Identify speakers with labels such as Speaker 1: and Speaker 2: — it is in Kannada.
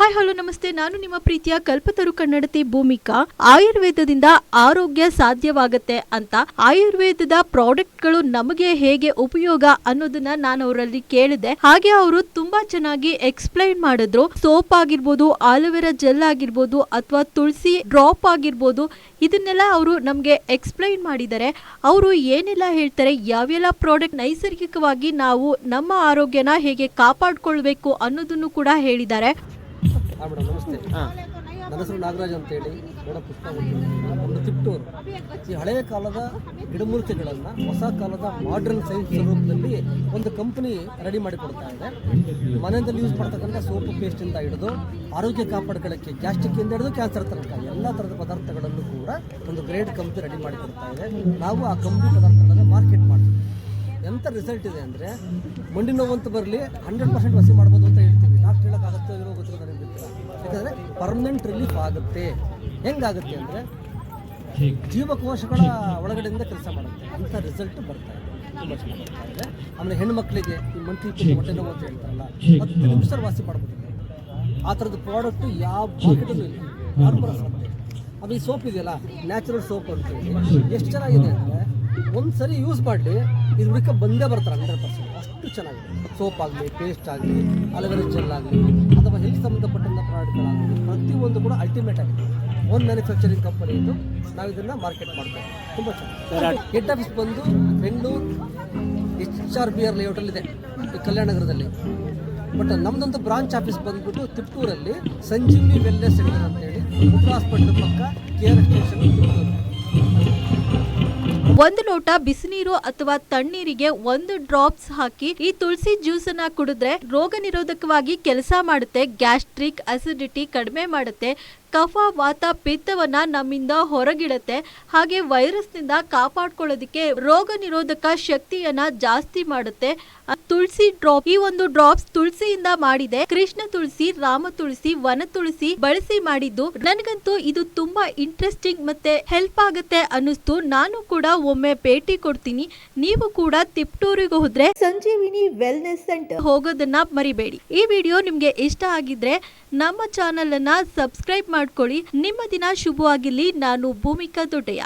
Speaker 1: ಹಾಯ್ ಹಲೋ ನಮಸ್ತೆ, ನಾನು ನಿಮ್ಮ ಪ್ರೀತಿಯ ಕಲ್ಪತರು ಕನ್ನಡತಿ ಭೂಮಿಕಾ. ಆಯುರ್ವೇದದಿಂದ ಆರೋಗ್ಯ ಸಾಧ್ಯವಾಗುತ್ತೆ ಅಂತ ಆಯುರ್ವೇದದ ಪ್ರಾಡಕ್ಟ್ಗಳು ನಮಗೆ ಹೇಗೆ ಉಪಯೋಗ ಅನ್ನೋದನ್ನ ನಾನು ಅವರಲ್ಲಿ ಕೇಳಿದೆ. ಹಾಗೆ ಅವರು ತುಂಬಾ ಚೆನ್ನಾಗಿ ಎಕ್ಸ್ಪ್ಲೈನ್ ಮಾಡಿದ್ರು. ಸೋಪ್ ಆಗಿರ್ಬೋದು, ಆಲೋವೆರಾ ಜೆಲ್ ಆಗಿರ್ಬೋದು, ಅಥವಾ ತುಳಸಿ ಡ್ರಾಪ್ ಆಗಿರ್ಬೋದು, ಇದನ್ನೆಲ್ಲ ಅವರು ನಮಗೆ ಎಕ್ಸ್ಪ್ಲೈನ್ ಮಾಡಿದ್ದಾರೆ. ಅವರು ಏನೆಲ್ಲ ಹೇಳ್ತಾರೆ, ಯಾವೆಲ್ಲ ಪ್ರಾಡಕ್ಟ್ ನೈಸರ್ಗಿಕವಾಗಿ ನಾವು ನಮ್ಮ ಆರೋಗ್ಯನ ಹೇಗೆ ಕಾಪಾಡ್ಕೊಳ್ಬೇಕು ಅನ್ನೋದನ್ನು ಕೂಡ ಹೇಳಿದ್ದಾರೆ.
Speaker 2: ಮೇಡಮ್ ನಮಸ್ತೆ. ನನ್ನ ಹೆಸರು ನಾಗರಾಜ್ ಅಂತೇಳಿ ಪುಷ್ಪ ಒಂದು ತಿಪ್ಟೂರು. ಈ ಹಳೆಯ ಕಾಲದ ಗಿಡಮೂಲಿಕೆಗಳನ್ನು ಹೊಸ ಕಾಲದ ಮಾಡ್ರನ್ ಸೈನ್ಸ್ ಸ್ವರೂಪದಲ್ಲಿ ಒಂದು ಕಂಪನಿ ರೆಡಿ ಮಾಡಿಕೊಡ್ತಾ ಇದೆ. ಮನೆಯಲ್ಲಿ ಯೂಸ್ ಮಾಡ್ತಕ್ಕಂಥ ಸೋಪು ಪೇಸ್ಟಿಂದ ಹಿಡಿದು ಆರೋಗ್ಯ ಕಾಪಾಡ್ಕೊಳ್ಳೋಕ್ಕೆ, ಗ್ಯಾಸ್ಟ್ರಿಕ್ಕಿಂದ ಹಿಡಿದು ಕ್ಯಾನ್ಸರ್ ತನಕ ಎಲ್ಲ ಥರದ ಪದಾರ್ಥಗಳನ್ನು ಕೂಡ ಒಂದು ಗ್ರೇಡ್ ಕಂಪ್ನಿ ರೆಡಿ ಮಾಡಿಕೊಡ್ತಾ ಇದೆ. ನಾವು ಆ ಕಂಪ್ನಿ ಪದಾರ್ಥಗಳನ್ನು ಮಾರ್ಕೆಟ್ ಮಾಡ್ತೀವಿ. ಎಂಥ ರಿಸಲ್ಟ್ ಇದೆ ಅಂದರೆ, ಮಂಡಿ ನೋವಂತ ಬರಲಿ 100% ವಾಸಿ ಮಾಡ್ಬೋದು ಅಂತ ಹೇಳ್ತೀವಿ. ಡಾಕ್ಟರ್ ಹೇಳೋಕ್ಕಾಗುತ್ತೆ ಇರೋ ಗೊತ್ತಿಲ್ಲ ನನಗೆ ಗೊತ್ತಿಲ್ಲ. ಯಾಕಂದರೆ ಪರ್ಮನೆಂಟ್ ರಿಲೀಫ್ ಆಗುತ್ತೆ. ಹೆಂಗಾಗುತ್ತೆ ಅಂದರೆ, ಜೀವಕೋಶಗಳ ಒಳಗಡೆಯಿಂದ ಕೆಲಸ ಮಾಡುತ್ತೆ. ಅಂಥ ರಿಸಲ್ಟ್ ಬರ್ತಾ ಇದೆ, ತುಂಬ ಚೆನ್ನಾಗಿ ಬರ್ತಾ ಇದೆ. ಆಮೇಲೆ ಹೆಣ್ಮಕ್ಳಿಗೆ ಈ ಮಂತ್ಲಿ ಹೊಟ್ಟೆ ನೋವು ಅಂತ ಹೇಳ್ತಾರಲ್ಲ, 10 ನಿಮಿಷ ವಾಸಿ ಮಾಡ್ಬೋದು. ಆ ಥರದ್ದು ಪ್ರಾಡಕ್ಟು ಯಾವ ಮಾರ್ಕೆಟಲ್ಲೂ ಇಲ್ಲ, ಯಾರು ಬರೋಸಾಧ್ಯ. ಆಮೇಲೆ ಈ ಸೋಪ್ ಇದೆಯಲ್ಲ, ನ್ಯಾಚುರಲ್ ಸೋಪ್ ಅಂತೇಳಿ ಎಷ್ಟು ಚೆನ್ನಾಗಿದೆ ಅಂದರೆ, ಒಂದು ಸರಿ ಯೂಸ್ ಮಾಡಲಿ ಇದು ಹುಡುಕ ಬಂದೇ ಬರ್ತಾರೆ 100%. ಅಷ್ಟು ಚೆನ್ನಾಗಿದೆ. ಸೋಪ್ ಆಗಲಿ, ಪೇಸ್ಟ್ ಆಗಲಿ, ಆಲೋವೆರಾ ಜೆಲ್ ಆಗಲಿ, ಅಥವಾ ಹೆಲ್ತ್ ಸಂಬಂಧಪಟ್ಟಂಥ ಪ್ರಾಡಕ್ಟ್ಗಳಾಗಲಿ, ಪ್ರತಿಯೊಂದು ಕೂಡ ಅಲ್ಟಿಮೇಟ್ ಆಗಿದೆ. ಓನ್ ಮ್ಯಾನುಫ್ಯಾಕ್ಚರಿಂಗ್ ಕಂಪನಿ ಇದು. ನಾವು ಇದನ್ನು ಮಾರ್ಕೆಟ್ ಮಾಡ್ತೇವೆ. ತುಂಬ ಚೆನ್ನಾಗಿ. ಹೆಡ್ ಆಫೀಸ್ ಬಂದು ಬೆಂಗಳೂರು HRBR ಲೇಔಟಲ್ಲಿದೆ, ಈ ಕಲ್ಯಾಣ ನಗರದಲ್ಲಿ. ಬಟ್ ನಮ್ಮದೊಂದು ಬ್ರಾಂಚ್ ಆಫೀಸ್ ಬಂದ್ಬಿಟ್ಟು ತಿಪ್ಟೂರಲ್ಲಿ ಸಂಜೀವಿನಿ ವೆಲ್ನೆಸ್ ಸೆಂಟರ್ ಅಂತೇಳಿ, ಮುಖ್ಯ ಹಾಸ್ಪಿಟಲ್ ಪಕ್ಕ KR ಸ್ಟೇಷನ್ ತಿಪ್ಟೂರು.
Speaker 1: ಒಂದು ಲೋಟ ಬಿಸಿನೀರು ಅಥವಾ ತಣ್ಣೀರಿಗೆ 1 ಡ್ರಾಪ್ಸ್ ಹಾಕಿ ಈ ತುಳಸಿ ಜ್ಯೂಸ್ ಅನ್ನ ಕುಡಿದ್ರೆ ರೋಗ ನಿರೋಧಕವಾಗಿ ಕೆಲಸ ಮಾಡುತ್ತೆ. ಗ್ಯಾಸ್ಟ್ರಿಕ್ ಅಸಿಡಿಟಿ ಕಡಿಮೆ ಮಾಡುತ್ತೆ. ಕಫ, ವಾತ, ಪಿತ್ತವನ್ನ ನಮ್ಮಿಂದ ಹೊರಗಿಡುತ್ತೆ. ಹಾಗೆ ವೈರಸ್ ನಿಂದ ಕಾಪಾಡ್ಕೊಳ್ಳೋದಕ್ಕೆ ರೋಗ ನಿರೋಧಕ ಶಕ್ತಿಯನ್ನ ಜಾಸ್ತಿ ಮಾಡುತ್ತೆ. ತುಳಸಿ ಡ್ರಾಪ್, ಈ ಒಂದು ಡ್ರಾಪ್ಸ್ ತುಳಸಿಯಿಂದ ಮಾಡಿದೆ. ಕೃಷ್ಣ ತುಳಸಿ, ರಾಮ ತುಳಸಿ, ವನ ತುಳಸಿ ಬಳಸಿ ಮಾಡಿದ್ದು. ನನಗಂತೂ ಇದು ತುಂಬಾ ಇಂಟ್ರೆಸ್ಟಿಂಗ್ ಮತ್ತೆ ಹೆಲ್ಪ್ ಆಗುತ್ತೆ ಅನ್ನಿಸ್ತು. ನಾನು ಕೂಡ ಒಮ್ಮೆ ಭೇಟಿ ಕೊಡ್ತೀನಿ. ನೀವು ಕೂಡ ತಿಪ್ಟೂರಿಗೆ ಹೋದ್ರೆ ಸಂಜೀವಿನಿ ವೆಲ್ನೆಸ್ ಸೆಂಟರ್ ಹೋಗೋದನ್ನ ಮರಿಬೇಡಿ. ಈ ವಿಡಿಯೋ ನಿಮ್ಗೆ ಇಷ್ಟ ಆಗಿದ್ರೆ ನಮ್ಮ ಚಾನೆಲ್ ಅನ್ನ ಸಬ್ಸ್ಕ್ರೈಬ್ ಮಾಡ್ಕೊಳ್ಳಿ. ನಿಮ್ಮ ದಿನ ಶುಭವಾಗಿರ್ಲಿ. ನಾನು ಭೂಮಿಕಾ ದೊಡ್ಡಯ್ಯ.